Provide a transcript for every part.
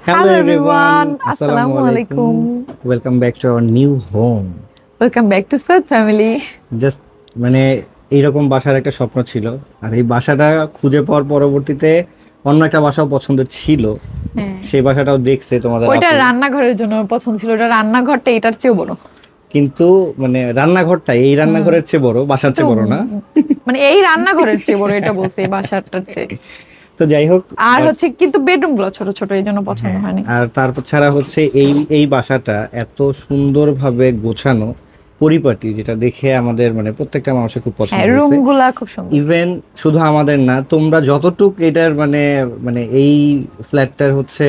Hello everyone, Assalamu alaikum. Welcome back to our new home. Welcome back to Sad Family. Just মানে এইরকম বাসার একটা স্বপ্ন ছিল, আর এই বাসাটা খুঁজে পাওয়ার পরবর্তীতে অন্য একটা বাসাও পছন্দ ছিল। সেই বাসাটাও দেখছে তোমাদের। ওইটা রান্নাঘরের জন্য পছন্দ ছিল, ওটা রান্নাঘরটা এটার চেয়ে বড়। কিন্তু মানে রান্নাঘরটা এই রান্নাঘরের চেয়ে বড়, বাসার চেয়ে বড় না। মানে এই রান্নাঘরের চেয়ে বড় এটা বলছে, এই বাসাটার চেয়ে। তো যাই হোক, আর হচ্ছে কিন্তু বেডরুম গুলো ছোট ছোট, এই জন্য পছন্দ হয়নি। আর তারপর ছাড়া হচ্ছে এই বাসাটা এত সুন্দরভাবে গোছানো পরিপাটি, যেটা দেখে আমাদের মানে প্রত্যেকটা মানুষের খুব পছন্দ হয়েছে। রুমগুলা খুব সুন্দর। ইভেন শুধু আমাদের না, তোমরা যতটুক এটার মানে এই ফ্ল্যাটটার হচ্ছে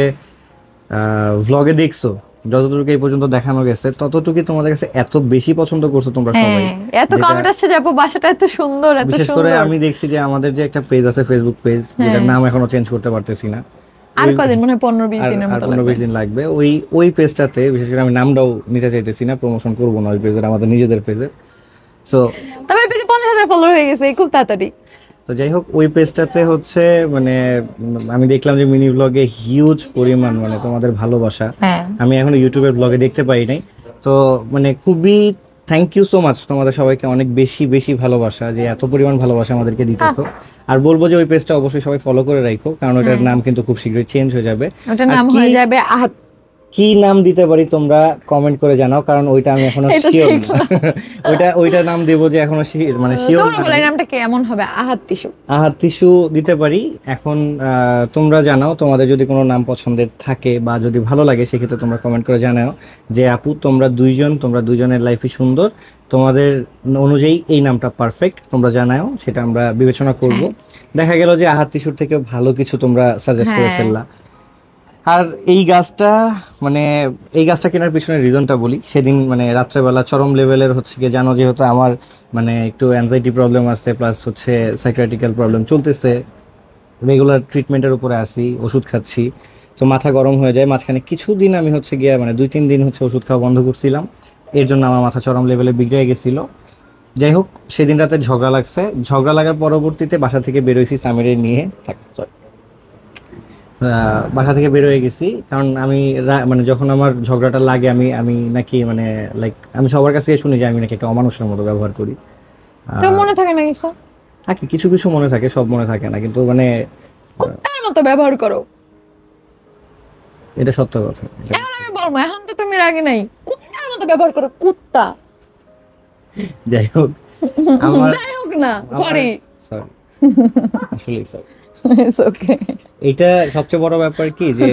ভ্লগে দেখছো, যতটুকু এই পর্যন্ত দেখানো গেছে, ততটুকুই তোমাদের কাছে এত বেশি পছন্দ করছো তোমরা সবাই। এত কমেন্ট আসছে যে আপু বাসাটা এত সুন্দর, এত সুন্দর। বিশেষ করে আমি দেখছি যে আমাদের যে একটা পেজ আছে, ফেসবুক পেজ, যেটার নাম এখনো চেঞ্জ করতে পারতেছি না। আর কদিন মনে হয় 15-20 দিনের মতো লাগবে। 15-20 দিন লাগবে। ওই পেজটাতে বিশেষ করে আমি নামটাও নিতে চাইতেছি না, প্রমোশন করব না ওই পেজের, আমাদের নিজেদের পেজে। সো তবে পেজে 50,000 ফলোয়ার হয়ে গেছে খুব তাড়াতাড়ি। তো যাই হোক, ওই পেজটাতে হচ্ছে মানে আমি দেখলাম যে মিনি ব্লগে হিউজ পরিমাণ মানে তোমাদের ভালোবাসা আমি এখন ইউটিউবের ব্লগে দেখতে পাই নাই। তো মানে খুবই থ্যাংক ইউ সো মাচ তোমাদের সবাইকে, অনেক বেশি বেশি ভালোবাসা, যে এত পরিমাণ ভালোবাসা আমাদেরকে দিতেছো। আর বলবো যে ওই পেজটা অবশ্যই সবাই ফলো করে রাখো, কারণ ওটার নাম কিন্তু খুব শীঘ্রই চেঞ্জ হয়ে যাবে। ওটার নাম হয়ে যাবে কি নাম দিতে পারি তোমরা কমেন্ট করে জানাও, কারণ ওইটা আমি এখনো শিওর না। ওইটা নাম দেব যে এখনো মানে শিওর না। তোমরা নামটা কেমন হবে? আহাত তিশু দিতে পারি এখন। তোমরা জানাও তোমাদের যদি কোনো নাম পছন্দের থাকে বা যদি ভালো লাগে, সেক্ষেত্রে তোমরা কমেন্ট করে জানাও যে আপু তোমরা দুইজনের লাইফই সুন্দর, তোমাদের অনুযায়ী এই নামটা পারফেক্ট, তোমরা জানাও, সেটা আমরা বিবেচনা করব। দেখা গেল যে আহাত তিশুর থেকে ভালো কিছু তোমরা সাজেস্ট করে ফেললা। আর এই গাছটা কেনার পিছনে রিজনটা বলি। সেদিন মানে রাত্রেবেলা চরম লেভেলের হচ্ছে কি জানো, যেহেতু আমার মানে একটু অ্যাংজাইটি প্রবলেম আছে, প্লাস হচ্ছে সাইকিয়াট্রিক্যাল প্রবলেম চলতেছে, রেগুলার ট্রিটমেন্টের উপরে আসি, ওষুধ খাচ্ছি, তো মাথা গরম হয়ে যায়। মাঝখানে কিছুদিন আমি হচ্ছে গিয়ে মানে 2-3 দিন হচ্ছে ওষুধ খাওয়া বন্ধ করছিলাম, এর জন্য আমার মাথা চরম লেভেলে বিগড়ে গেছিলো। যাই হোক, সেদিন রাতে ঝগড়া লাগার পরবর্তীতে বাসা থেকে বেরোইছি সামিরে নিয়ে, বাসা থেকে বের হয়ে গেছি। কারণ আমি মানে যখন আমার ঝগড়াটা লাগে, আমি নাকি মানে লাইক আমি সবার কাছে শুনি যে আমি নাকি একটা অমানুষের মতো ব্যবহার করি। তো মনে থাকে না কিছু? থাকে, কিছু কিছু মনে থাকে, সব মনে থাকে না, কিন্তু মানে কুত্তার মতো ব্যবহার করো। এটা সত্য কথা। এখন আমি বলবো, এখন তো তুমি রাগে নাই, কুত্তার মতো ব্যবহার করো, কুত্তা। যাই হোক না, সরি আসলে সরি, ইটস ওকে। এটা সবচেয়ে বড় ব্যাপার কি যে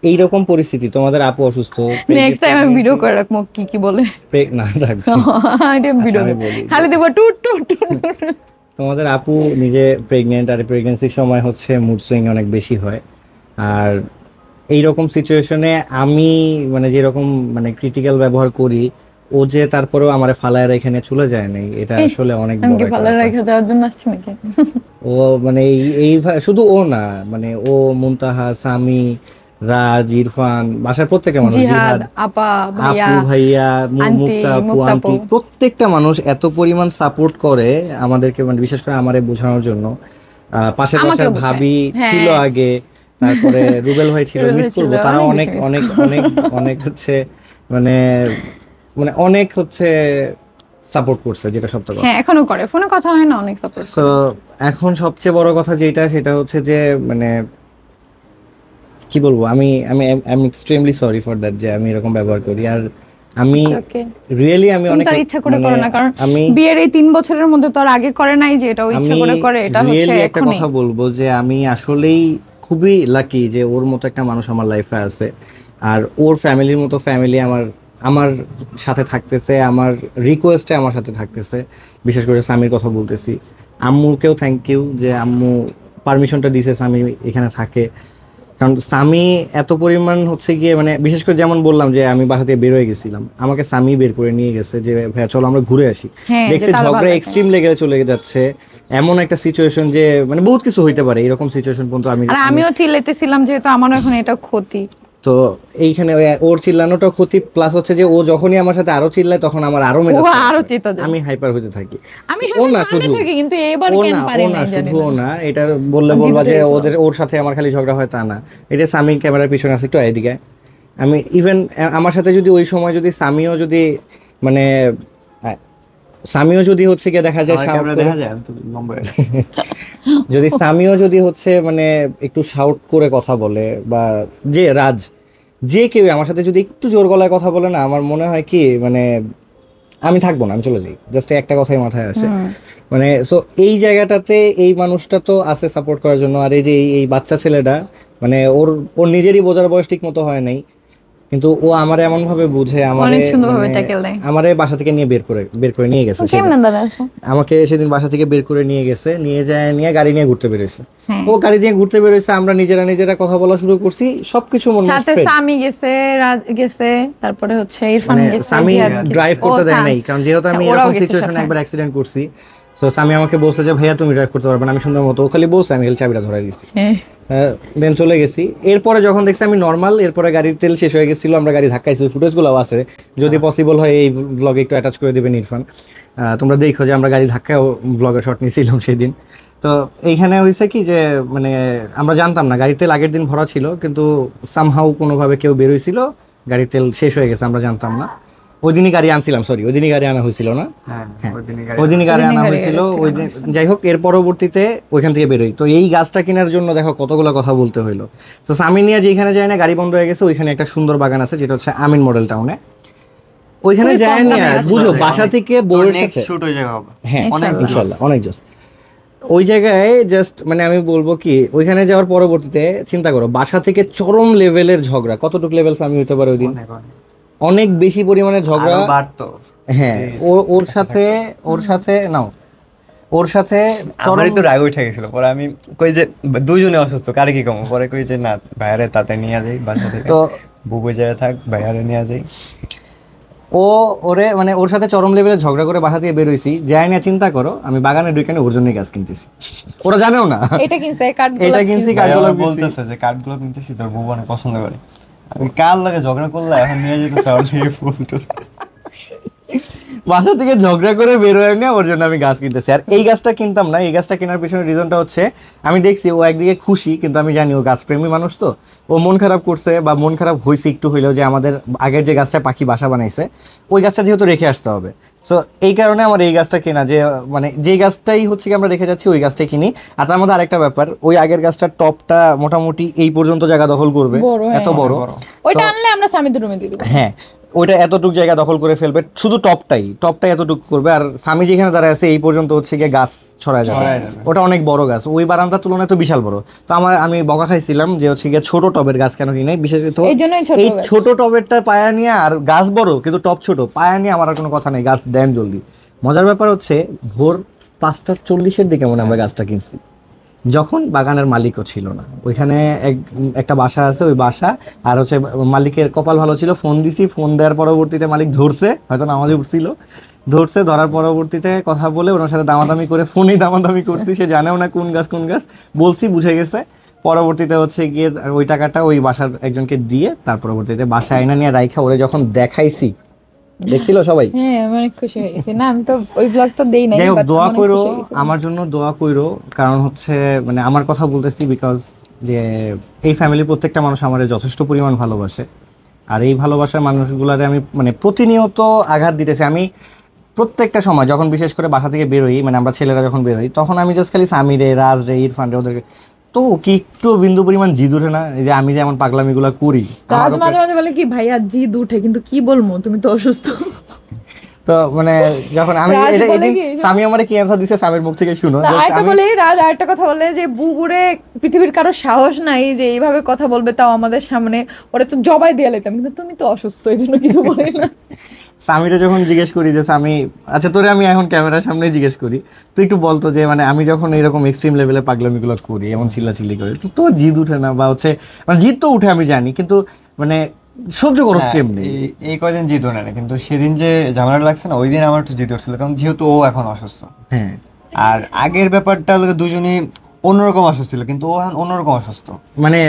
এইরকম পরিস্থিতি, তোমাদের আপু অসুস্থ, নেক্সট টাইম আমি ভিডিও করে রাখবো কি বলে না রাখবো ভিডিও খালি দেবো টুট টুট। তোমাদের আপু নিজে প্রেগনেন্ট, আর প্রেগনেন্সির সময় হচ্ছে মুড সুইং অনেক বেশি হয়। আর এইরকম সিচুয়েশনে আমি মানে যেরকম মানে ক্রিটিক্যাল ব্যবহার করি, ও যে তারপরেও আমারে ফালায় এখানে চলে যায় নাই, এটা আসলে অনেক বড়। ফালায় রেখে যাওয়ার জন্য আসছে নাকি? ও মানে এই শুধু ও না, মানে ও, মুনতাহা, সামি, রাজ, ইরফান, বাসার প্রত্যেকটা মানুষ, জিহাদ, আপু, ভাইয়া, মুক্তা আপু, আন্টি, প্রত্যেকটা মানুষ এত পরিমাণ সাপোর্ট করে আমাদেরকে, মানে বিশেষ করে আমারে বোঝানোর জন্য। পাশের বাসার ভাবি ছিল আগে, তারপরে রুবেল ভাই ছিল, মিস করবো, তারা অনেক অনেক অনেক অনেক হচ্ছে মানে অনেক হচ্ছে সাপোর্ট করছে, যেটা সত্য কথা। এখনো করে, ফোনে কথা হয় না, অনেক সাপোর্ট। সো এখন সবচেয়ে বড় কথা সেটা হচ্ছে যে মানে কি বলবো, আমি এক্সট্রিমলি সরি ফর দ্যাট, যে আমি এরকম ব্যবহার করি। আর আমি রিয়েলি আমি অনেক ইচ্ছা করে করো না, কারণ বিয়ের এই 3 বছরের মধ্যে তো আর আগে করে নাই যে এটা ইচ্ছা করে করে। এটা হচ্ছে রিয়েলি একটা কথা বলবো যে আমি আসলেই খুবই লাকি যে ওর মতো একটা মানুষ আমার লাইফে আছে, আর ওর ফ্যামিলির মতো ফ্যামিলি আমার সাথে থাকতেছে, আমার রিকোয়েস্টে আমার সাথে থাকতেছে। বিশেষ করে স্বামীর কথা বলতেছি, আম্মুকেও থ্যাংক ইউ যে আম্মু পারমিশনটা দিয়েছে স্বামী এখানে থাকে। কারণ স্বামী এত পরিমাণ হচ্ছে গিয়ে মানে বিশেষ করে যেমন বললাম যে আমি বাসা থেকে বের হয়ে গেছিলাম, আমাকে স্বামী বের করে নিয়ে গেছে যে ভাইয়া চলো আমরা ঘুরে আসি। দেখছি ঝগড়া এক্সট্রিম লেভেলে চলে যাচ্ছে, এমন একটা সিচুয়েশন যে মানে বহুত কিছু হইতে পারে, এরকম সিচুয়েশন পর্যন্ত আমিও চিল্লাইতেছিলাম, যেহেতু আমার এখন এটা ক্ষতি। তো এইখানে ওর চিল্লানোটা ক্ষতি, প্লাস হচ্ছে যে ও যখনই আমার সাথে আরো চিল্লায় তখন আমার আরো আমি হাইপার হতে থাকি। ও না শুধু ও না, এটা বললে বলবা যে ওর সাথে আমার খালি ঝগড়া হয় তা না, এটা সামি ক্যামেরার পিছনে আছে একটু এদিকে। আমি ইভেন আমার সাথে যদি ওই সময় যদি সামিও যদি মানে সামিও যদি হচ্ছে গিয়ে দেখা যায় যদি সামিও যদি হচ্ছে মানে একটু শাউট করে কথা বলে, বা যে রাজ যে কেউ আমার সাথে যদি একটু জোর গলায় কথা বলে না, আমার মনে হয় কি মানে আমি থাকবো না, আমি চলে যাই। জাস্ট একটা কথাই মাথায় আসে মানে। সো এই জায়গাটাতে এই মানুষটা তো আছে সাপোর্ট করার জন্য, আর এই যে এই বাচ্চা ছেলেটা মানে ওর নিজেরই বোঝার বয়স ঠিক মতো হয় নাই, কিন্তু ও আমারে এমন ভাবে বুঝে আমারে বাসা থেকে নিয়ে বের করে নিয়ে গেছে। আমাকে সেদিন বাসা থেকে বের করে নিয়ে গেছে, নিয়ে গাড়ি নিয়ে ঘুরতে বেরোইছে। ও গাড়ি নিয়ে ঘুরতে বেরোইছে, আমরা নিজেরা কথা বলা শুরু করছি, সবকিছু মনে সাথে সামি গেছে, রাজ গেছে, তারপরে হচ্ছে ইরফান গেছে। সামি ড্রাইভ করতে দেয় নাই, কারণ যেহেতু আমি এরকম সিচুয়েশনে একবার অ্যাক্সিডেন্ট করছি। সো সামি আমাকে বলছে যে ভাইয়া তুমি ড্রাইভ করতে পারবে না, আমি সুন্দর মতো, ও খালি বলছে, আমি চাবিটা ধরাই দিছি, দেন চলে গেছি। এরপরে যখন দেখছি আমি নর্মাল, এরপরে গাড়ির তেল শেষ হয়ে গেছিল, আমরা গাড়ি ধাক্কাইছি, ফুটেজগুলো আছে, যদি পসিবল হয় এই ব্লগে একটু অ্যাটাচ করে দেবেন ইরফান, তোমরা দেখো যে আমরা গাড়ি ধাক্কায় ব্লগে শট নিয়েছিলাম সেই দিন। তো এইখানে হয়েছে কি যে মানে আমরা জানতাম না, গাড়ির তেল আগের দিন ভরা ছিল, কিন্তু সামহাউ কোনোভাবে কেউ বেরোইছিল, গাড়ির তেল শেষ হয়ে গেছে, আমরা জানতাম না। ওই দিনই গাড়ি আনছিলাম, সরি ওই দিনই গাড়ি আনা হয়েছিল না, ওই দিনই গাড়ি আনা হয়েছিল ওই দিন। যাই হোক, এর পরবর্তীতে ওইখান থেকে বেরোই, তো এই গাছটা কেনার জন্য দেখো কতগুলো কথা বলতে হইলো। তো সামি নিয়ে যেখানে যায় না, গাড়ি বন্ধ হয়ে গেছে, ওইখানে একটা সুন্দর বাগান আছে যেটা হচ্ছে আমিন মডেল টাউনে, ওইখানে যায় না, বুঝো বাসা থেকে বউয়ের সাথে শুট হয়ে যাবে। হ্যাঁ ইনশাআল্লাহ, অনেক জোস। ওই জায়গায় জাস্ট মানে আমি বলবো কি, ওইখানে যাওয়ার পরবর্তীতে চিন্তা করো, বাসা থেকে চরম লেভেলের ঝগড়া, কতটুকু লেভেল সামি হইতে পারে ওই দিন, অনেক বেশি পরিমাণে ঝগড়া বাড়তো। হ্যাঁ ওর সাথে নাও, ওর সাথে আমারই তো রাগ উঠে গেছিল। পরে আমি কই যে দুজনে অসুস্থ, কারে কি কম, পরে কই যে না ভাইয়ারে তাতে নিয়ে যাই বাসা থেকে, তো বুবু যায় থাক, ভাইয়ারে নিয়ে যাই। মানে ওর সাথে চরম লেভেলে ঝগড়া করে বাসা থেকে বেরোইছি, যাই না চিন্তা করো, আমি বাগানের দুইখানে ওর জন্যই গাছ কিনতেছি, ওরা জানেও না এটা কিনছি, কাঠগুলো বলতেছে যে কাঠগুলো কিনতেছি তোর বুবু অনেক পছন্দ করে। আমি কার লাগে ঝগড়া করলে এখন নিয়ে যেতে চাওয়ার থেকে ফুল টুল বাসা থেকে ঝগড়া করে বেরোয় না, ওর জন্য আমি গাছ কিনতেছি। আর এই গাছটা কিনতাম না, এই গাছটা কেনার পিছনে রিজনটা হচ্ছে আমি দেখছি ও একদিকে খুশি, কিন্তু আমি জানি ও গাছপ্রেমী মানুষ, তো ও মন খারাপ করছে বা মন খারাপ হয়েছে একটু হইলেও যে আমাদের আগের যে গাছটা পাখি বাসা বানাইছে ওই গাছটা যেহেতু রেখে আসতে হবে। সো এই কারণে আমার এই গাছটা কেনা, যে মানে যে গাছটাই হচ্ছে কি আমরা রেখে যাচ্ছি ওই গাছটাই কিনি। আর তার মধ্যে আরেকটা ব্যাপার, ওই আগের গাছটার টপটা মোটামুটি এই পর্যন্ত জায়গা দখল করবে, এত বড়, ওইটা আনলে আমরা সামিদের রুমে দিয়ে দেব। হ্যাঁ ওইটা এতটুকু জায়গা দখল করে ফেলবে, শুধু টপটাই এতটুকু করবে। আর স্বামী যেখানে দাঁড়ায় আছে এই পর্যন্ত হচ্ছে গিয়ে গাছ ছড়ায় যাবে, ওটা অনেক বড় গাছ, ওই বারান্দার তুলনায় তো বিশাল বড়। তো আমি বকা খাইছিলাম যে হচ্ছে গিয়ে ছোট টবের গাছ কেন কিনে, বিশেষত এই ছোট টবেরটা পায়া নিয়ে, আর গাছ বড় কিন্তু টব ছোট, পায়া নিয়ে আমার আর কোনো কথা নেই, গাছ দেন জলদি। মজার ব্যাপার হচ্ছে ভোর 5:40 দিকে মনে আমরা গাছটা কিনছি, যখন বাগানের মালিকও ছিল না, ওইখানে একটা বাসা আছে, ওই বাসা আর হচ্ছে মালিকের কপাল ভালো ছিল, ফোন দিছি, ফোন দেওয়ার পরবর্তীতে মালিক ধরছে, হয়তো নামাজে উঠছিল, ধরার পরবর্তীতে কথা বলে ওনার সাথে দামাদামি করে, ফোনেই দামাদামি করছি, সে জানেও না কোন গাছ বলছি, বুঝে গেছে। পরবর্তীতে হচ্ছে গিয়ে ওই টাকাটা ওই বাসার একজনকে দিয়ে তার পরবর্তীতে বাসায় আইনা নিয়ে রাইখা ওরে যখন দেখাইছি, দেখছিল সবাই, হ্যাঁ অনেক খুশি হয়ে গেছি। না আমি তো ওই ব্লগ তো দেই নাই, যাই হোক দোয়া কইরো আমার জন্য, দোয়া কইরো, কারণ হচ্ছে মানে আমার কথা বলতেছি বিকজ যে এই ফ্যামিলির প্রত্যেকটা মানুষ আমারে যথেষ্ট পরিমাণ ভালোবাসে, আর এই ভালোবাসার মানুষগুলারে আমি মানে প্রতিনিয়ত আঘাত দিতেছি। আমি প্রত্যেকটা সময় যখন বিশেষ করে বাসা থেকে বেরোই, মানে আমরা ছেলেরা যখন বেরোই, তখন আমি জাস্ট খালি সামিরে, রাজ রে, ইরফান রে, ওদেরকে তো কি একটু বিন্দু পরিমাণ জিদ উঠে না, এই যে আমি যেমন পাগলামিগুলো করি। মাঝে মাঝে বলে কি ভাইয়া জিদ উঠে, কিন্তু কি বলবো, তুমি তো অসুস্থ। তো মানে যখন আমি সামি আমারে কি অ্যানসার দিছে সামির মুখ থেকে শুনো। আরেকটা বলে রাজ, আরেকটা কথা বলে যে বুবুরে পৃথিবীর কারো সাহস নাই যে এইভাবে কথা বলবে, তাও আমাদের সামনে, ওরা তো জবাই দিয়ে লেতাম, কিন্তু তুমি তো অসুস্থ, এই জন্য কিছু বলি না। সামিরে যখন জিজ্ঞেস করি যে সামি, আচ্ছা তোরে আমি এখন ক্যামেরার সামনে জিজ্ঞেস করি, তুই একটু বলতো যে মানে আমি যখন এরকম এক্সট্রিম লেভেলে পাগলামিগুলো করি, এমন চিল্লাচিল্লি করি, তো জিদ উঠে না, বা হচ্ছে মানে জিদ তো উঠে আমি জানি, কিন্তু মানে সহ্য করো কেমনি? এই কয়দিন জিদ ওঠে না, কিন্তু সেদিন যে ঝামেলাটা লাগছে না, ওই দিন আমার একটু জিদ উঠছিল, কারণ যেহেতু ও এখন অসুস্থ। হ্যাঁ, আর আগের ব্যাপারটা দুজনই অন্যরকম অসুস্থ ছিল, কিন্তু ও এখন অন্যরকম অসুস্থ। মানে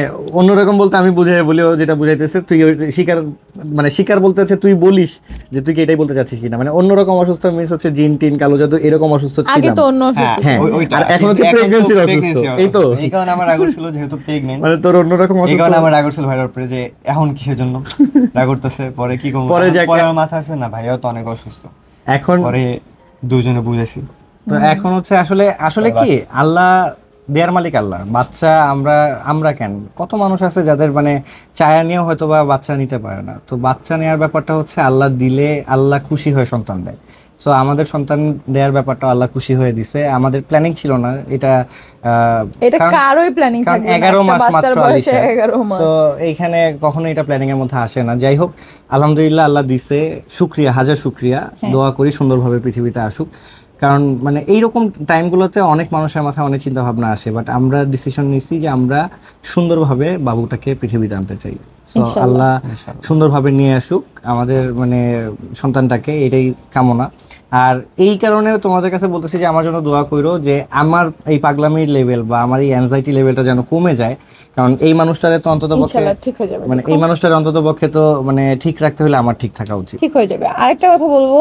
অন্যরকম বলতে আমি বুঝাই বলি, ও যেটা বুঝাইতেছে তুই স্বীকার, মানে স্বীকার বলতে হচ্ছে তুই বলিস যে তুই কি এটাই বলতে চাচ্ছিস কিনা, মানে অন্যরকম অসুস্থ মিন্স হচ্ছে জিন টিন কালো জাদু এরকম অসুস্থ আগে ছিলাম। তো অন্য অসুস্থ ছিল। হ্যাঁ, ওইটা আর এখন হচ্ছে কিন্তু pregnancy র pregnancy অসুস্থ, র এই তো। এই কারণে আমার রাগ ছিল যেহেতু প্রেগনেন্ট, মানে তোর অন্যরকম এই অসুস্থ। কারণে আমার রাগ ছিল ভাইয়ের উপরে যে এখন কিসের জন্য রাগ করতেছে, পরে কি করবো, পরে যে পরে আমার মাথা আসছে না ভাইয়াও তো অনেক অসুস্থ, এখন পরে দুজনে বুঝেছি। তো এখন হচ্ছে আসলে আসলে কি আল্লাহ দেয়ার মালিক আল্লাহ, বাচ্চা আমরা আমরা কেন, কত মানুষ আছে যাদের মানে চায়া নিয়েও হয়তো বা বাচ্চা নিতে পারে না, তো বাচ্চা নেওয়ার ব্যাপারটা হচ্ছে আল্লাহ দিলে আল্লাহ খুশি হয়ে সন্তান দেয়। সো আমাদের সন্তান দেওয়ার ব্যাপারটা আল্লাহ খুশি হয়ে দিছে, আমাদের প্ল্যানিং ছিল না এটা, এটা কারোই প্ল্যানিং কারণ থাকে না, 11 একটা মাস বাচ্চার মাত্র বয়সে আলিশা। 11 মাস। সো এইখানে কখনো এটা প্ল্যানিং এর মধ্যে আসে না। যাই হোক, আলহামদুলিল্লাহ আল্লাহ দিছে, শুক্রিয়া, হাজার শুক্রিয়া, দোয়া করি সুন্দরভাবে পৃথিবীতে আসুক। কারণ মানে এইরকম টাইমগুলোতে অনেক মানুষের মাথায় অনেক চিন্তা ভাবনা আসে, বাট আমরা ডিসিশন নিছি যে আমরা সুন্দরভাবে বাবুটাকে পৃথিবীতে আনতে চাই। সো আল্লাহ সুন্দরভাবে নিয়ে আসুক আমাদের মানে সন্তানটাকে, এটাই কামনা। আর এই কারণে তোমাদের কাছে বলতেছি যে আমার জন্য দোয়া কইরো যে আমার এই পাগলামির লেভেল বা আমার এই অ্যাংজাইটি লেভেলটা যেন কমে যায়, কারণ এই মানুষটারে তো অন্তত পক্ষে ইনশাআল্লাহ ঠিক হয়ে যাবে, মানে এই মানুষটার অন্তত পক্ষে তো মানে ঠিক রাখতে হলে আমার ঠিক থাকা উচিত। ঠিক হয়ে যাবে। আরেকটা কথা বলবো,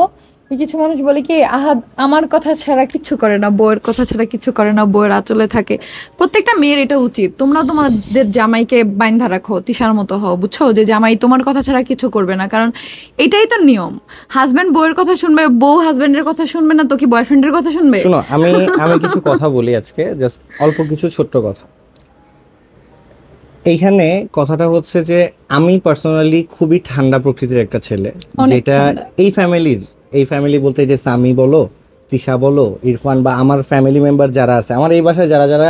কিছু মানুষ বলে কি আহাদ আমার কথা ছাড়া কিছু করে না, বউয়ের কথা ছাড়া কিছু করে না, বউয়ের আঁচলে থাকে। প্রত্যেকটা মেয়ের এটা উচিত, তোমরা তোমাদের জামাইকে বাইন্ধা রাখো, তিশার মতো হও, বুঝছো, যে জামাই তোমার কথা ছাড়া কিছু করবে না, কারণ এটাই তো নিয়ম। হাজবেন্ড বউয়ের কথা শুনবে, বউ হাজবেন্ডের কথা শুনবে না, তো কি বয়ফ্রেন্ডের কথা শুনবে? শোনো, আমি আমি কিছু কথা বলি আজকে, জাস্ট অল্প কিছু ছোট্ট কথা। এইখানে কথাটা হচ্ছে যে আমি পার্সোনালি খুবই ঠান্ডা প্রকৃতির একটা ছেলে, যেটা এই ফ্যামিলি বলতে যে সামি বলো, তিশা বলো, ইরফান বা আমার ফ্যামিলি মেম্বার যারা আছে, আমার এই বাসায় যারা যারা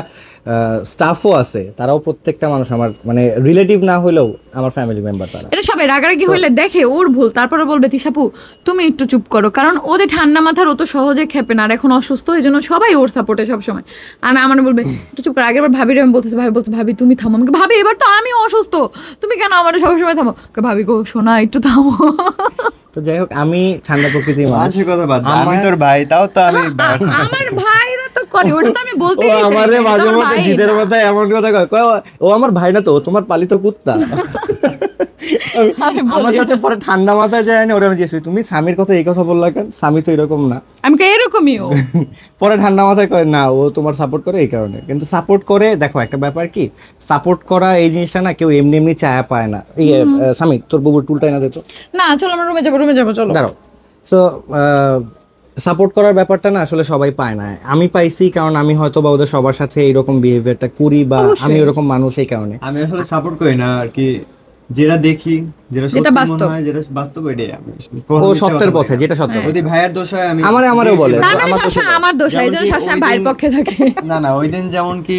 স্টাফও আছে, তারাও প্রত্যেকটা মানুষ আমার মানে রিলেটিভ না হলেও আমার ফ্যামিলি মেম্বার তারা। এটা সবাই রাগারাগি হইলে দেখে ওর ভুল, তারপরে বলবে তিশাপু তুমি একটু চুপ করো, কারণ ও যে ঠান্ডা মাথার, ও তো সহজে খেপে না, আর এখন অসুস্থ, এই জন্য সবাই ওর সাপোর্টে সবসময়। আর আমার বলবে একটু চুপ করো, আগের বার ভাবির আমি বলতেছি, ভাবি বলছে ভাবি তুমি থামো, আমাকে ভাবি এবার তো আমি অসুস্থ, তুমি কেন আমার সবসময় থামো, ভাবি গো শোনা একটু থামো। তো যাই হোক, আমি ঠান্ডা প্রকৃতির মানুষ। কথা বাদ দাও, আমি তোর ভাই, তাও তো আমি আমার ভাইরা তো করে, ওটা তো আমি বলতে ও আমারে মাঝে মধ্যে জিদের মাথায় এমন কথা কয়, ও আমার ভাই না তো, ও তোমার পালিত কুত্তা। আমার সাথে পরে ঠান্ডা মাথায় যায় না, ওরা আমি জিজ্ঞেস করি তুমি স্বামীর কথা এই কথা বললা কেন, স্বামী তো এরকম না। আমি এরকমই ও। পরে ঠান্ডা মাথায় কয় না ও তোমার সাপোর্ট করে এই কারণে, কিন্তু সাপোর্ট করে দেখো একটা ব্যাপার কি, সাপোর্ট করা এই জিনিসটা না কেউ এমনি এমনি চায়া পায় না। এই স্বামী তোর বুবুর টুলটাই না দিত না, চলো আমরা রুমে যাবো চলো দাঁড়াও। সো সাপোর্ট করার ব্যাপারটা না আসলে সবাই পায় না, আমি পাইছি কারণ আমি হয়তো বা ওদের সবার সাথে এইরকম বিহেভিয়ারটা করি, বা আমি ওরকম মানুষ, এই কারণে আমি আসলে সাপোর্ট করি না আর কি, যেটা দেখি, যেটা সত্যি মনে হয়, যেটা বাস্তব, এটাই আমি ও সত্যের পথে, যেটা সত্য। যদি ভাইয়ের দোষ হয় আমি আমারও বলে আমার দোষ হয়, এই জন্য সবসময় ভাইয়ের পক্ষে থাকে। না ওই দিন যেমন কি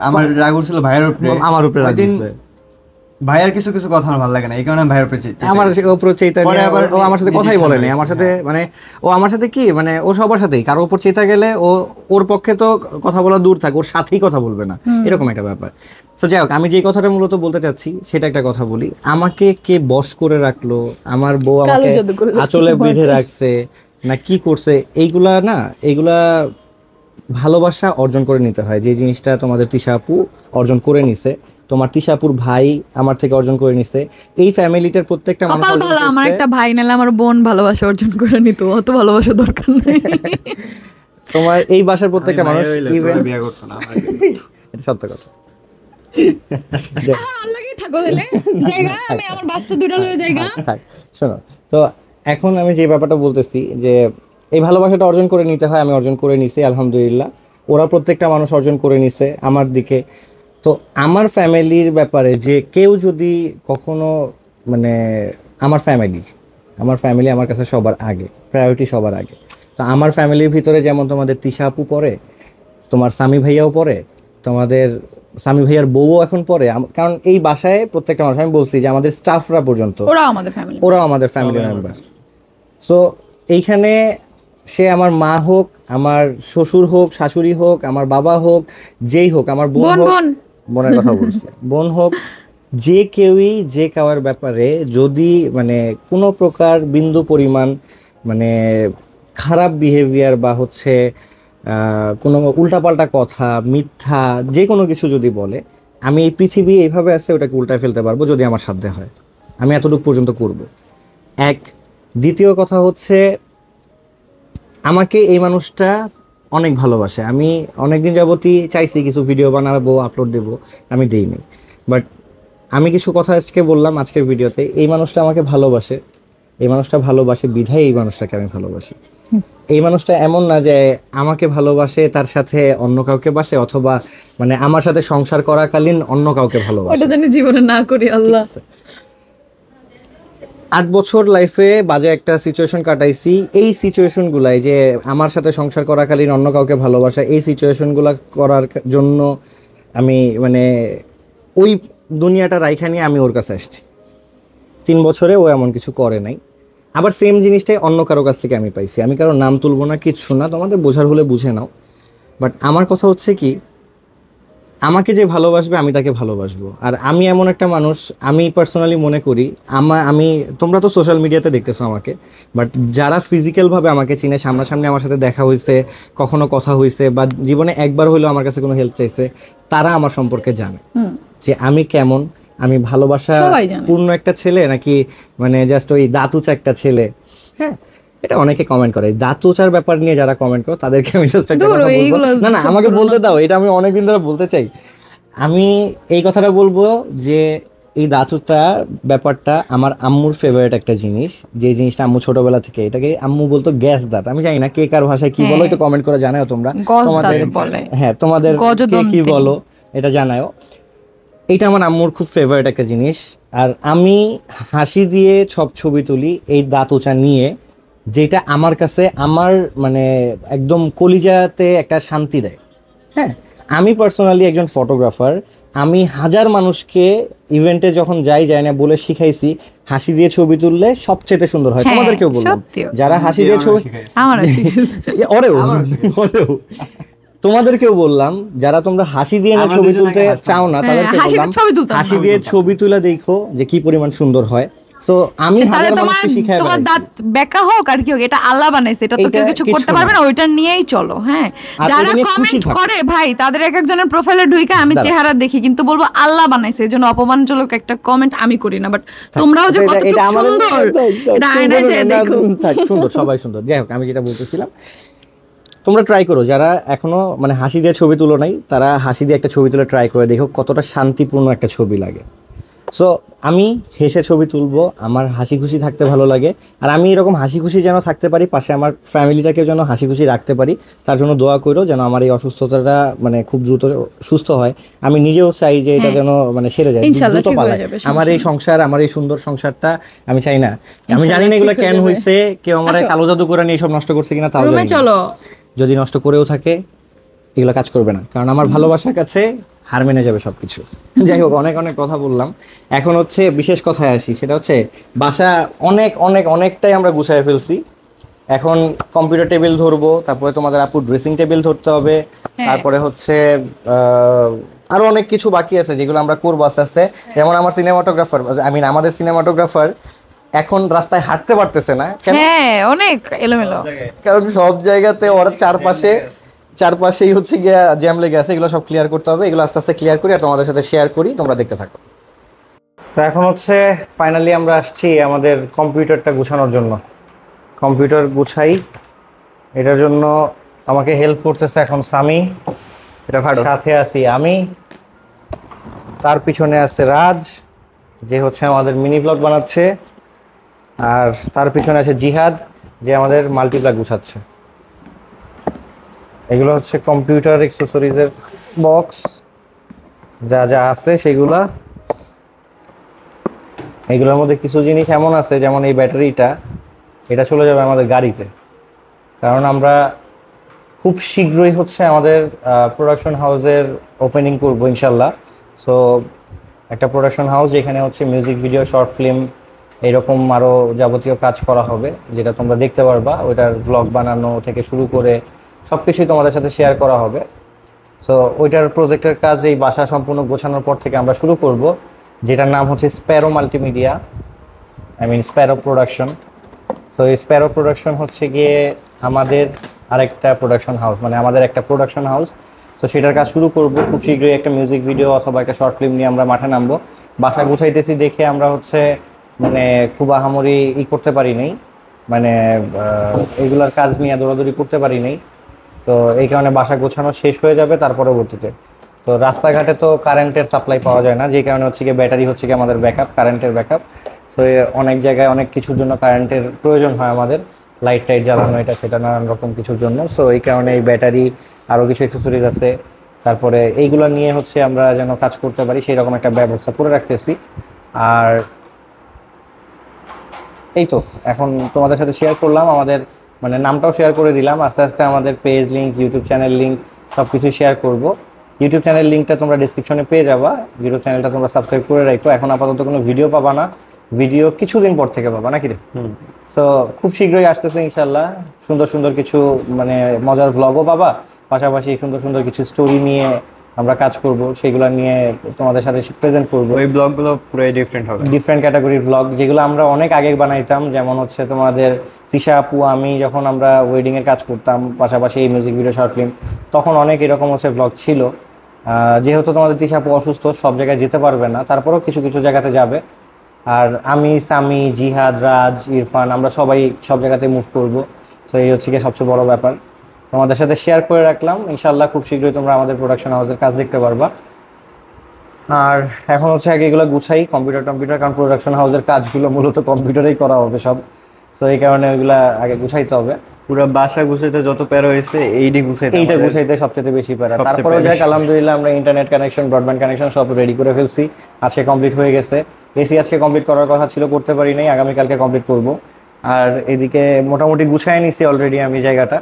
আমার রাগ উঠছিল ভাইয়ের উপরে, আমার উপরে রাগ উঠছে, ভাইয়ের কিছু কিছু কথা আমার ভালো লাগে না, এই কারণে ভাইয়ের উপরে আমার উপর চেতা নিয়ে ও আমার সাথে কথাই বলে না, আমার সাথে মানে ও আমার সাথে কি মানে ও সবার সাথেই কারো উপর চেতা গেলে ও ওর পক্ষে তো কথা বলা দূর থাক, ওর সাথেই কথা বলবে না, এরকম একটা ব্যাপার। তো যাই হোক, আমি যে কথাটা মূলত বলতে চাচ্ছি সেটা একটা কথা বলি। আমাকে কে বশ করে রাখলো, আমার বউ আমাকে আঁচলে বেঁধে রাখছে না কি করছে, এইগুলা ভালোবাসা অর্জন করে নিতে হয়, যে জিনিসটা তোমাদের তিশা আপু অর্জন করে নিছে, তোমার তিশা আপুর ভাই আমার থেকে অর্জন করে নিছে, এই ফ্যামিলিটার প্রত্যেকটা মানুষ অর্জন করছে। আমার একটা ভাই নালে আমার বোন ভালোবাসা অর্জন করে নিত, অত ভালোবাসা দরকার নেই। তোমার এই বাসার প্রত্যেকটা মানুষ বিয়ে করতো না, এটা সত্য কথা। শোনো, তো এখন আমি যে ব্যাপারটা বলতেছি যে এই ভালোবাসাটা অর্জন করে নিতে হয়, আমি অর্জন করে নিছি আলহামদুলিল্লাহ, ওরা প্রত্যেকটা মানুষ অর্জন করে নিছে আমার দিকে। তো আমার ফ্যামিলির ব্যাপারে যে কেউ যদি কখনো মানে আমার ফ্যামিলি আমার কাছে সবার আগে, প্রায়োরিটি সবার আগে। তো আমার ফ্যামিলির ভিতরে যেমন তোমাদের তিশা আপু পড়ে, তোমার স্বামী ভাইয়াও পড়ে, তোমাদের স্বামী ভাইয়ার বউও এখন পড়ে, কারণ এই বাসায় প্রত্যেকটা মানুষ, আমি বলছি যে আমাদের স্টাফরা পর্যন্ত ওরাও আমাদের ফ্যামিলি মেম্বার। সো এইখানে সে আমার মা হোক, আমার শ্বশুর হোক, শাশুড়ি হোক, আমার বাবা হোক, যেই হোক, আমার বোন হোক, বোনের কথা বলছি, বোন হোক, যে কেউই যে কাউয়ের ব্যাপারে যদি মানে কোনো প্রকার বিন্দু পরিমাণ মানে খারাপ বিহেভিয়ার বা হচ্ছে কোনো উল্টাপাল্টা কথা, মিথ্যা যে কোনো কিছু যদি বলে, আমি এই পৃথিবী এইভাবে আছে ওটাকে উল্টায় ফেলতে পারবো যদি আমার সাধ্যে হয়। আমি এতটুকু পর্যন্ত করব। এক, দ্বিতীয় কথা হচ্ছে আমাকে এই মানুষটা অনেক ভালোবাসে। আমি অনেকদিন যাবতই চাইছি কিছু ভিডিও বানাবো, আপলোড দেবো, আমি দেইনি। বাট আমি কিছু কথা আজকে বললাম আজকের ভিডিওতে, এই মানুষটা আমাকে ভালোবাসে, এই মানুষটা ভালোবাসে বিধায় এই মানুষটাকে আমি ভালোবাসি। এই মানুষটা এমন না যে আমাকে ভালোবাসে তার সাথে অন্য কাউকে বাসে, অথবা মানে আমার সাথে সংসার করাকালীন অন্য কাউকে ভালোবাসে। ওটা জানি জীবনে না করি আল্লাহ। 8 বছর লাইফে বাজে একটা সিচুয়েশন কাটাইছি। এই সিচুয়েশনগুলাই যে আমার সাথে সংসার করাকালীন অন্য কাউকে ভালোবাসা, এই সিচুয়েশনগুলো করার জন্য আমি মানে ওই দুনিয়াটা রাইখা নিয়ে আমি ওর কাছে আসছি। 3 বছরে ও এমন কিছু করে নাই। আবার সেম জিনিসটাই অন্য কারো কাছ থেকে আমি পাইছি। আমি কারো নাম তুলবো না, কিচ্ছু না, তোমাদের বোঝার হলে বুঝে নাও। বাট আমার কথা হচ্ছে কি, আমাকে যে ভালোবাসবে আমি তাকে ভালোবাসবো। আর আমি এমন একটা মানুষ, আমি পার্সোনালি মনে করি আমি তোমরা তো সোশ্যাল মিডিয়াতে দেখতেছো আমাকে, বাট যারা ফিজিক্যালভাবে আমাকে চিনে, সামনাসামনি আমার সাথে দেখা হয়েছে, কখনো কথা হয়েছে, বা জীবনে একবার হলেও আমার কাছে কোনো হেল্প চাইছে, তারা আমার সম্পর্কে জানে যে আমি কেমন, আমি ভালোবাসা পূর্ণ একটা ছেলে নাকি মানে জাস্ট ওই দাঁতুচা একটা ছেলে। হ্যাঁ, এটা অনেকে কমেন্ট করে। দাঁতুচার ব্যাপার নিয়ে যারা কমেন্ট করো তাদেরকে আমি জাস্ট একটা কথা বলবো, না আমাকে বলতে দাও, এটা আমি অনেকদিন ধরে বলতে চাই। আমি এই কথাটা বলবো যে এই দাঁতুটা ব্যাপারটা আমার আম্মুর ফেভারিট একটা জিনিস, যে জিনিসটা আম্মু ছোটবেলা থেকে, এটাকে আম্মু বলতো গ্যাস দাঁত। আমি জানি না কে কার ভাষায় কি বলো, একটু কমেন্ট করে জানাও তোমরা, তোমাদের হ্যাঁ তোমাদের কে কি বলো এটা জানাও। এটা আমার আম্মুর খুব ফেভারিট একটা জিনিস। আর আমি হাসি দিয়ে সব ছবি তুলি এই দাঁতুচা নিয়ে, যেটা আমার কাছে আমার মানে একদম কলিজাতে একটা শান্তি দেয়। হ্যাঁ, আমি পার্সোনালি একজন ফটোগ্রাফার। আমি হাজার মানুষকে ইভেন্টে যখন যাই না বলে শিখাইছি হাসি দিয়ে ছবি তুললে সবচেয়ে সুন্দর হয়। তোমাদেরকেও বললাম যারা হাসি দিয়ে ছবি, ওরেও তোমাদেরকেও বললাম যারা তোমরা হাসি দিয়ে ছবি তুলতে চাও না তাদেরকে বললাম হাসি দিয়ে ছবি তুলে দেখো যে কি পরিমাণ সুন্দর হয়। সো আমি হাজার মানুষকে শিখাই তোমার দাঁত বেঁকা হোক আর কি হোক, এটা আল্লাহ বানাইছে, এটা তো কেউ কিছু করতে পারবে না, ওইটা নিয়েই চলো। হ্যাঁ, যারা কমেন্ট করে ভাই তাদের এক একজনের প্রোফাইলে ঢুকে আমি চেহারা দেখি, কিন্তু বলবো আল্লাহ বানাইছে, এজন্য অপমানজনক একটা কমেন্ট আমি করি না। বাট তোমরাও যে কতটা সুন্দর এটা আয়নায় যে দেখো, সুন্দর, সবাই সুন্দর। যাই হোক, আমি যেটা বলতেছিলাম, তোমরা ট্রাই করো যারা এখনো মানে হাসি দিয়ে ছবি তুলো নাই, তারা হাসি দিয়ে একটা ছবি তুলে ট্রাই করে দেখো কতটা শান্তিপূর্ণ একটা ছবি লাগে। সো আমি হেসে ছবি তুলবো, আমার হাসি খুশি থাকতে ভালো লাগে। আর আমি এরকম হাসি খুশি যেন থাকতে পারি, পাশে আমার ফ্যামিলিটাকে যেন হাসি খুশি রাখতে পারি, তার জন্য দোয়া করো যেন আমার এই অসুস্থতাটা মানে খুব দ্রুত সুস্থ হয়। আমি নিজেও চাই যে এটা যেন মানে সেরে যায়, দ্রুত পালায়। আমার এই সংসার, আমার এই সুন্দর সংসারটা আমি চাই না। আমি জানি না এগুলো কেন হয়েছে, কেউ আমার কালো জাদু করে নিয়ে সব নষ্ট করছে কিনা তাও জানি না। যদি নষ্ট করেও থাকে এগুলো কাজ করবে না, কারণ আমার ভালোবাসার কাছে হার মেনে যাবে সবকিছু। যাই হোক, অনেক অনেক কথা বললাম। এখন হচ্ছে বিশেষ কথায় আসি, সেটা হচ্ছে বাসা অনেকটাই আমরা গুছায় ফেলছি। এখন কম্পিউটার টেবিল ধরবো, তারপরে তোমাদের আপু ড্রেসিং টেবিল ধরতে হবে, তারপরে হচ্ছে আরো অনেক কিছু বাকি আছে যেগুলো আমরা করবো আস্তে আস্তে। যেমন আমার সিনেমাটোগ্রাফার, আমাদের সিনেমাটোগ্রাফার এখন রাস্তায় হাঁটতে পারতেছে না, অনেক এলোমেলো, কারণ সব জায়গাতে ওরা চারপাশেই হচ্ছে গিয়ে জ্যাম লেগে আছে। এগুলো সব ক্লিয়ার করতে হবে, এগুলো আস্তে আস্তে ক্লিয়ার করি আর তোমাদের সাথে শেয়ার করি, তোমরা দেখতে থাকো। তো এখন হচ্ছে ফাইনালি আমরা আসছি আমাদের কম্পিউটারটা গুছানোর জন্য। কম্পিউটার গুছাই, এটার জন্য আমাকে হেল্প করতেছে এখন সামি, এটা সাথে আছি আমি, তার পিছনে আছে রাজ যে হচ্ছে আমাদের মিনি ব্লগ বানাচ্ছে, আর তার পিছনে আছে জিহাদ যে আমাদের মাল্টিপ্লাগ গুছাচ্ছে। এগুলো হচ্ছে কম্পিউটার অ্যাক্সেসরিজের বক্স, যা যা আছে সেগুলা। এগুলোর মধ্যে কিছু জিনিস এমন আছে, যেমন এই ব্যাটারিটা, এটা চলে যাবে আমাদের গাড়িতে, কারণ আমরা খুব শীঘ্রই হচ্ছে আমাদের প্রোডাকশন হাউসের ওপেনিং করবো ইনশাল্লাহ। সো একটা প্রোডাকশন হাউস যেখানে হচ্ছে মিউজিক ভিডিও, শর্ট ফিল্ম, এরকম আরও যাবতীয় কাজ করা হবে, যেটা তোমরা দেখতে পারবা। ওইটার ব্লগ বানানো থেকে শুরু করে সব কিছুই তোমাদের সাথে শেয়ার করা হবে। সো ওইটার প্রজেক্টের কাজ এই বাসা সম্পূর্ণ গোছানোর পর থেকে আমরা শুরু করব, যেটার নাম হচ্ছে Sparrow multimedia, Sparrow production. So এই স্প্যারো প্রোডাকশন হচ্ছে গিয়ে আমাদের আরেকটা প্রোডাকশন হাউস, মানে আমাদের একটা প্রোডাকশন হাউস। তো সেটার কাজ শুরু করব খুব শীঘ্রই। একটা মিউজিক ভিডিও অথবা একটা শর্ট ফিল্ম নিয়ে আমরা মাঠে নামবো। বাসা গুছাইতেছি দেখে আমরা হচ্ছে মানে খুব আহামরি করতে পারি নাই, মানে এগুলার কাজ নিয়ে দৌড়াদৌড়ি করতে পারি নাই। তো এই কারণে বাসা গোছানো শেষ হয়ে যাবে তার পরবর্তীতে। তো রাস্তাঘাটে তো কারেন্টের সাপ্লাই পাওয়া যায় না, যে কারণে হচ্ছে কি ব্যাটারি হচ্ছে কি আমাদের ব্যাকআপ, কারেন্টের ব্যাকআপ। তো অনেক জায়গায় অনেক কিছুর জন্য কারেন্টের প্রয়োজন হয় আমাদের, লাইট টাইট জ্বালানো এটা সেটা নানান রকম কিছুর জন্য। সো এই কারণে এই ব্যাটারি আরও কিছু অ্যাক্সেসরিজ আছে, তারপরে এইগুলো নিয়ে হচ্ছে আমরা যেন কাজ করতে পারি সেই রকম একটা ব্যবস্থা করে রাখতেছি। আর এই তো এখন তোমাদের সাথে শেয়ার করলাম, আমাদের মানে নামটাও শেয়ার করে দিলাম। আস্তে আস্তে আমাদের page link, YouTube channel link সব কিছু শেয়ার করব। ইউটিউব চ্যানেল লিঙ্কটা তোমরা ডিসক্রিপশনে পেয়ে যাবা, ইউটিউব চ্যানেলটা তোমরা সাবস্ক্রাইব করে রাখো। এখন আপাতত কোনো ভিডিও পাবা না, ভিডিও কিছুদিন পর থেকে পাবা নাকি রে? সো খুব শীঘ্রই আসতেছে ইনশাল্লাহ সুন্দর সুন্দর কিছু মানে মজার ভ্লগও পাবা, পাশাপাশি সুন্দর সুন্দর কিছু স্টোরি নিয়ে আমরা কাজ করব, সেগুলো নিয়ে তোমাদের সাথে প্রেজেন্ট করব। ওই ব্লগগুলো পুরোই ডিফারেন্ট হবে, ডিফারেন্ট ক্যাটাগরির ভ্লগ যেগুলো আমরা অনেক আগে বানাইতাম। যেমন হচ্ছে তোমাদের তিশা আপু আমি যখন আমরা ওয়েডিং এর কাজ করতাম, পাশাপাশি এই মিউজিক ভিডিও শর্ট ফিল্ম, তখন অনেক এরকম হচ্ছে ভ্লগ ছিল। যেহেতু তোমাদের তিশা আপু অসুস্থ, সব জায়গায় যেতে পারবে না, তারপরেও কিছু কিছু জায়গাতে যাবে। আর আমি, সামি, জিহাদ, রাজ, ইরফান আমরা সবাই সব জায়গাতে মুভ করব। তো এই হচ্ছে কি সবচেয়ে বড় ব্যাপার, তোমাদের সাথে শেয়ার করে রাখলাম। ইনশাল্লাহ খুব শীঘ্রই তোমরা আমাদের প্রোডাকশন হাউসের কাজ দেখতে পারবা। আর এখন হচ্ছে আগে এগুলো গুছাই কম্পিউটার, কারণ প্রোডাকশন হাউসের কাজগুলো মূলত কম্পিউটারেই করা হবে সব। তো এই কারণে ওইগুলা আগে গুছাইতে হবে। পুরো বাসা গুছাইতে যত প্যারা হয়েছে এইটা গুছাইতে সবচেয়ে বেশি প্যারা। সবচেয়ে তারপরে বেশি। যাক আলহামদুলিল্লাহ আমরা ইন্টারনেট কানেকশন, ব্রডব্যান্ড কানেকশন সব রেডি করে ফেলছি, আজকে কমপ্লিট হয়ে গেছে। এসি আজকে কমপ্লিট করার কথা ছিল, করতে পারি নাই, আগামীকালকে কমপ্লিট করব। আর এদিকে মোটামুটি গুছাই নিছি অলরেডি আমি জায়গাটা।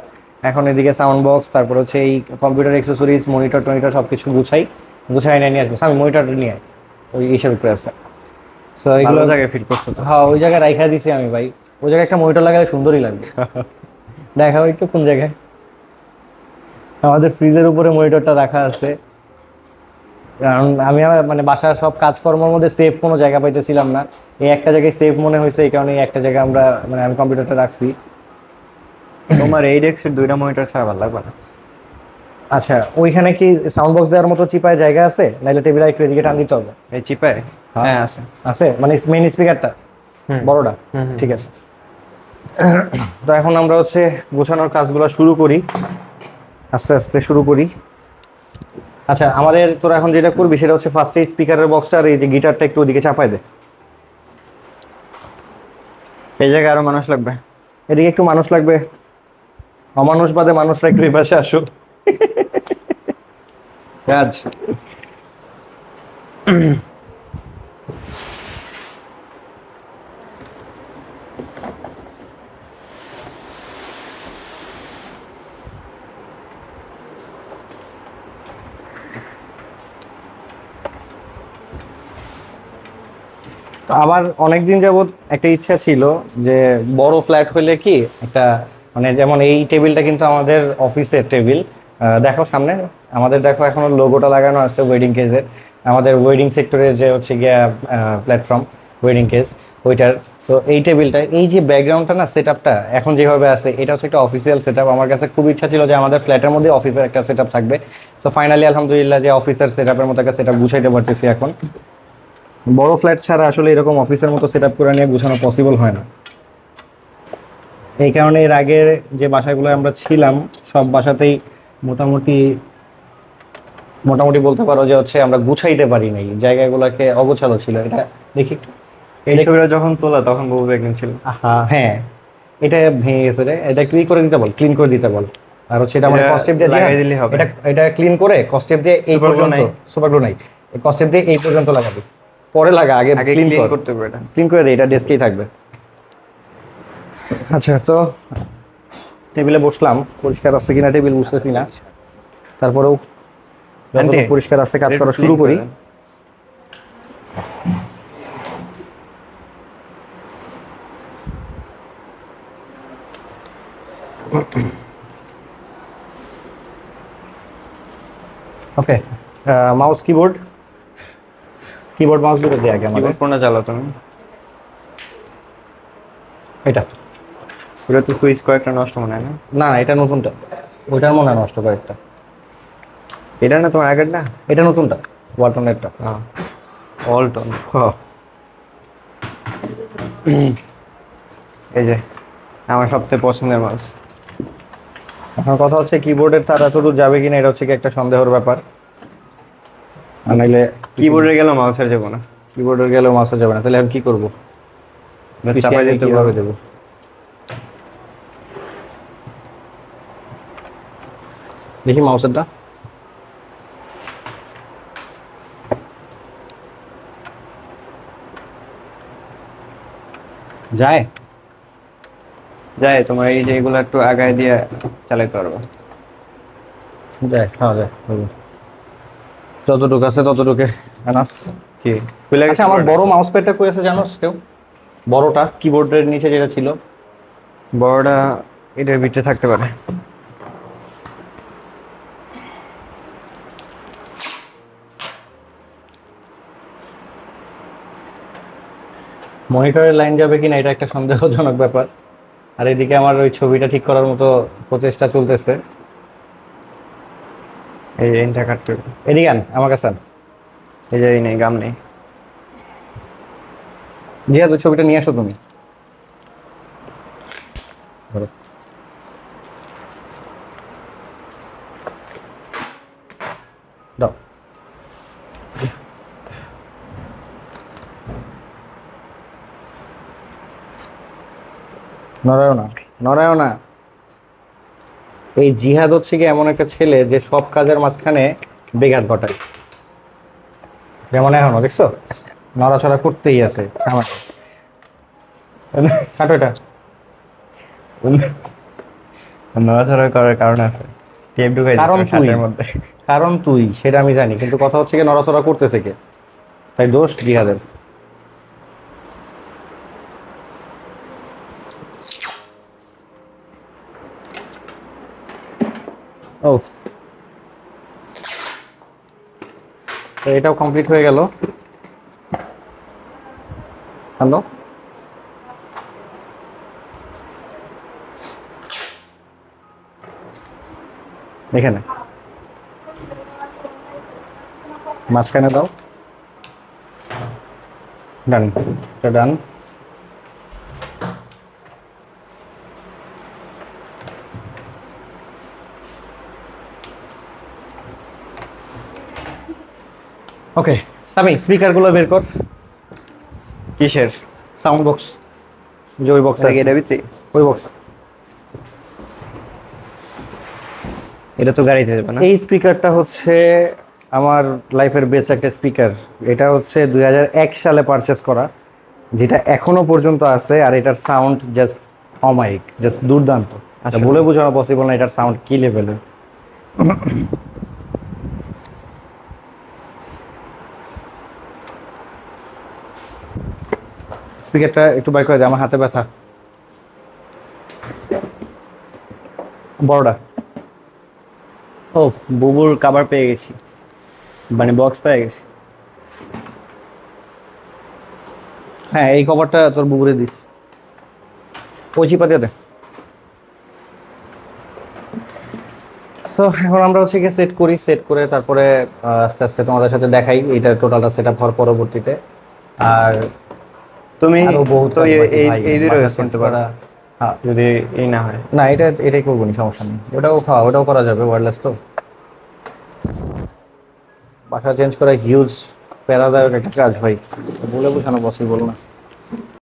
এখন এদিকে সাউন্ড বক্স, তারপর হচ্ছে এই কম্পিউটার অ্যাক্সেসরিজ, মনিটর টনিটর সব কিছু গুছাই নিয়ে আসবো। আমি মনিটরটা নিয়ে আয়, ওই ইসের উপরে আছে। সো ভালো এগুলো জায়গায় ফিট করছো তো। হ্যাঁ ওই জায়গায় রাইখা দিছি আমি ভাই, ওই জায়গায় একটা মনিটর লাগালে সুন্দরই লাগবে। দেখাও একটু কোন জায়গায়। আমাদের ফ্রিজের উপরে মনিটরটা রাখা আছে, কারণ আমি আমার মানে বাসার সব কাজকর্মের মধ্যে সেফ কোনো জায়গা পাইতেছিলাম না। এই একটা জায়গায় সেফ মনে হয়েছে, এই কারণে এই একটা জায়গায় আমরা মানে আমি কম্পিউটারটা রাখছি। তোমার এই ডেস্কের 2টা মনিটর ছাড়া ভালো লাগবে না? আচ্ছা ওইখানে কি সাউন্ড বক্স দেওয়ার মতো চিপায় জায়গা আছে, নাইলে টেবিল একটু এদিকে টান দিতে হবে? এই চিপায়? হ্যাঁ আছে। আছে মানে মেইন স্পিকারটা বড়টা? ঠিক আছে। তো এখন আমরা হচ্ছে গোছানোর কাজগুলো শুরু করি, আস্তে আস্তে শুরু করি। আচ্ছা আমাদের তোরা এখন যেটা করবি সেটা হচ্ছে ফার্স্টে স্পিকারের বক্সটা আর এই যে গিটারটা একটু ওদিকে চাপায় দে। এই জায়গায় আরো মানুষ লাগবে, এদিকে একটু মানুষ লাগবে, অমানুষ বাদে মানুষরা একটু এই পাশে আসো। রাজ তো আবার অনেকদিন যাবত একটা ইচ্ছা ছিল যে বড় ফ্ল্যাট হইলে কি একটা মানে যেমন এই টেবিলটা কিন্তু আমাদের অফিসের টেবিল, দেখো সামনে আমাদের, দেখো এখনো লোগোটা লাগানো আছে ওয়েডিং কেজের, আমাদের ওয়েডিং সেক্টরের যে হচ্ছে গিয়া প্ল্যাটফর্ম ওয়েডিং কেজ ওইটার। তো এই টেবিলটা, এই যে ব্যাকগ্রাউন্ডটা না, সেট আপটা এখন যেভাবে আছে এটা হচ্ছে একটা অফিসিয়াল সেট আপ। আমার কাছে খুব ইচ্ছা ছিল যে আমাদের ফ্ল্যাটের মধ্যে অফিসের একটা সেট আপ থাকবে। তো ফাইনালি আলহামদুলিল্লাহ যে অফিসের সেট আপের মতো একটা সেট আপ গুছাইতে পারতেছি এখন। বড় ফ্ল্যাট ছাড়া আসলে এরকম অফিসের মতো সেট আপ করে নিয়ে গুছানো পসিবল হয় না। এই কারণে এর আগের যে বাসাগুলো আমরা ছিলাম সব বাসাতেই মোটামুটি বলতে পারো যে হচ্ছে আমরা গুছাইতে পারি নাই, জায়গাগুলোকে অগোছালো ছিল। এটা দেখি একটু, এই ছবিটা যখন তোলা তখন বহু প্রেগনেন্ট ছিল। হ্যাঁ এটা ভেঙে গেছে রে, এটা করে দিতে বল, ক্লিন করে দিতে বল। আর হচ্ছে এটা মানে কস্টেপ দিয়ে লাগাই দিলেই হবে। এটা ক্লিন করে কস্টেপ দিয়ে এই Super glue পর্যন্ত, নাই? সুপার গ্লু নাই, এই কস্টেপ দিয়ে এই পর্যন্ত লাগাবি, পরে লাগা, আগে ক্লিন ক্লিন করতে হবে এটা। ক্লিন করে দে, এটা ডেস্কেই থাকবে। আচ্ছা তো টেবিলে বসলাম, পরিষ্কার আছে কিনা টেবিল বুঝতেছি না, তারপরেও যতটুকু পরিষ্কার আছে কাজ করা শুরু করি। ওকে মাউস কিবোর্ড মাউস দুটো দিয়ে আগে আমাদের কিবোর্ড কোনটা চালাও তুমি? এটা ওটা তো সুইচ কয়েকটা নষ্ট মনে হয় না? না এটা নতুনটা, ওইটার মনে হয় নষ্ট কয়েকটা। এটা না তোমার আগের না? এটা নতুনটা, ওয়ালটনেরটা। অল্টন। হ্যাঁ এই যে আমার সবথেকে পছন্দের মাউস। এখন কথা হচ্ছে কিবোর্ডের তার এতদূর যাবে কিনা, এটা হচ্ছে কি একটা সন্দেহের ব্যাপার। আর নাইলে কিবোর্ডে গেল মাউসের যাবো না। কিবোর্ডের গেলেও মাউসে যাবে না, তাহলে আমি কি করবো? চাপাই দিতে কিভাবে দেবো? দেখি মাউসেরটা। যায় যায়, তোমার এই যে এগুলো একটু আগায় দিয়ে চালাইতে পারবো। যায়, হ্যাঁ যায়, হবে। যতটুকু আছে ততটুকু এনাফ। কি খুলে গেছে? আচ্ছা আমার বড় মাউস প্যাডটা কই আছে জানোস কেউ? বড়টা কিবোর্ডের নিচে যেটা ছিল। বড়টা এটার ভিতরে থাকতে পারে। মনিটরের লাইন যাবে কিনা এটা একটা সন্দেহজনক ব্যাপার। আর এদিকে আমার ওই ছবিটা ঠিক করার মতো প্রচেষ্টা চলতেছে। এই এনটা কাটতে হবে। এদিকে আন আমার কাছে আন। এই যে এই নেই, গাম নেই। যেহেতু ছবিটা নিয়ে আসো তুমি। ধরো। দাও। নড়ায়ও না, নড়ায়ও না। এই জিহাদ হচ্ছে কি এমন একটা ছেলে যে সব কাজের মাঝখানে বেঘাত ঘটায়। যেমন এখনো দেখছো নড়াচড়া করতেই আছে। কাটো এটা। নড়াচড়া করার কারণ আছে। টেপ ঢুকাই কারণ দিতে তুই, শার্টের মধ্যে। কারণ তুই, সেটা আমি জানি, কিন্তু কথা হচ্ছে কি নড়াচড়া করতেছে কে, তাই দোষ জিহাদের। ও তো এটাও কমপ্লিট হয়ে গেল। হ্যালো, এখানে মাঝখানে দাও। ডান, এটা ডান। ওকে সামি, স্পিকারগুলো বের কর। কিসের? সাউন্ড বক্স, যে ওই বক্স, এটা ভিতরে? ওই বক্স। এটা তো গাড়িতে যাবে না? এই স্পিকারটা হচ্ছে আমার লাইফের বেস্ট একটা স্পিকার। এটা হচ্ছে 2001 সালে পারচেস করা, যেটা এখনো পর্যন্ত আছে। আর এটার সাউন্ড জাস্ট অমায়িক, জাস্ট দুর্দান্ত। এটা বলে বোঝানো পসিবল না এটার সাউন্ড কি লেভেলের। স্পিকারটা একটু বাইর করে দে, আমার হাতে ব্যথা। বড়টা। ও বুবুর কভার পেয়ে গেছি, মানে বক্স পেয়ে গেছি। হ্যাঁ এই কভারটা তোর বুবুরে দিস, ওই চিপা দিয়ে দে। সো এখন আমরা হচ্ছে গিয়ে সেট করি, সেট করে তারপরে আস্তে আস্তে তোমাদের সাথে দেখাই এটা টোটালটা সেট আপ হওয়ার পরবর্তীতে। আর তুমি আরো বহুত তো কাজ বাকি এই ভাই, এই দুটো বাসা ইউজ চেঞ্জ করতে পারো করা। হ্যাঁ যদি এই না হয়। না এটাই করবো নি, সমস্যা নেই। ওটাও ওটাও করা যাবে, ওয়্যারলেস তো। বাসা চেঞ্জ করা হিউজ প্যারাদায়ক একটা কাজ ভাই, বলে বোঝানো পসিবল না।